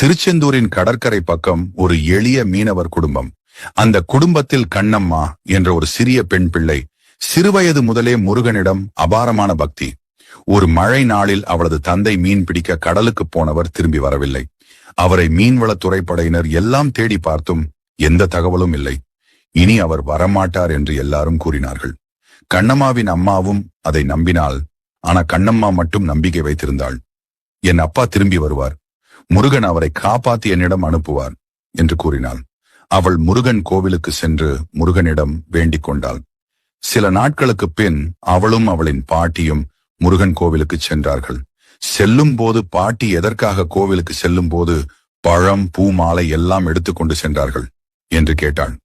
திருச்செந்தூரின் கடற்கரை பக்கம் ஒரு எளிய மீனவர் குடும்பம். அந்த குடும்பத்தில் கண்ணம்மா என்ற ஒரு சிறிய பெண் பிள்ளை. சிறுவயது முதலே முருகனிடம் அபாரமான பக்தி. ஒரு மழை நாளில் அவளது தந்தை மீன் பிடிக்க கடலுக்கு போனவர் திரும்பி வரவில்லை. அவரை மீன்வளத்துறை படையினர் எல்லாம் தேடி பார்த்தும் எந்த தகவலும் இல்லை. இனி அவர் வரமாட்டார் என்று எல்லாரும் கூறினார்கள். கண்ணம்மாவின் அம்மாவும் அதை நம்பினாள். ஆனா கண்ணம்மா மட்டும் நம்பிக்கை வைத்திருந்தாள். என் அப்பா திரும்பி வருவார், முருகன் அவரை காப்பாத்தி என்னிடம் அனுப்புவார் என்று கூறினாள். அவள் முருகன் கோவிலுக்கு சென்று முருகனிடம் வேண்டிக் கொண்டாள். சில நாட்களுக்கு பின் அவளும் அவளின் பாட்டியும் முருகன் கோவிலுக்கு சென்றார்கள். செல்லும் போது பாட்டி எதற்காக கோவிலுக்கு செல்லும் போது பழம், பூ, மாலை எல்லாம் எடுத்துக்கொண்டு சென்றார்கள் என்று கேட்டாள்.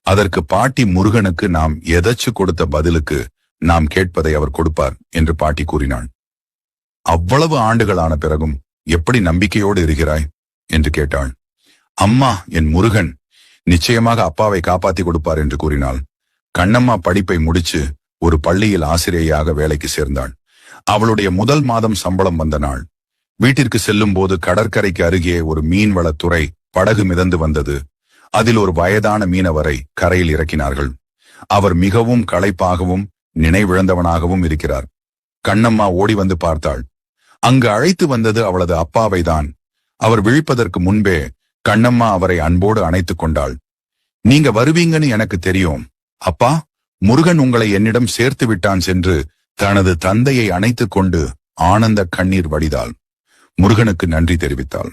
அதற்கு பாட்டி, முருகனுக்கு நாம் எதச்சு கொடுத்த பதிலுக்கு நாம் கேட்பதை அவர் கொடுப்பார் என்று பாட்டி கூறினாள். அவ்வளவு ஆண்டுகளான பிறகும் எப்படி நம்பிக்கையோடு இருக்கிறாய் என்று கேட்டாள். அம்மா, என் முருகன் நிச்சயமாக அப்பாவை காப்பாத்தி கொடுப்பார் என்று கூறினாள். கண்ணம்மா படிப்பை முடிச்சு ஒரு பள்ளியில் ஆசிரியையாக வேலைக்கு சேர்ந்தாள். அவளுடைய முதல் மாதம் சம்பளம் வந்த நாள். வீட்டிற்கு செல்லும் போது கடற்கரைக்கு அருகே ஒரு மீன்வளத்துறை படகு மிதந்து வந்தது. அதில் ஒரு வயதான மீனவரை கரையில் இறக்கினார்கள். அவர் மிகவும் களைப்பாகவும் நினைவிழந்தவனாகவும் இருக்கிறார். கண்ணம்மா ஓடி வந்து பார்த்தாள். அங்கு அழைத்து வந்தது அவளது அப்பாவை தான். அவர் விழிப்பதற்கு முன்பே கண்ணம்மா அவரை அன்போடு அணைத்துக் கொண்டாள். நீங்க வருவீங்கன்னு எனக்கு தெரியும் அப்பா, முருகன் உங்களை என்னிடம் சேர்த்து விட்டான் சென்று தனது தந்தையை அணைத்துக் கொண்டு ஆனந்த கண்ணீர் வடிதாள். முருகனுக்கு நன்றி தெரிவித்தாள்.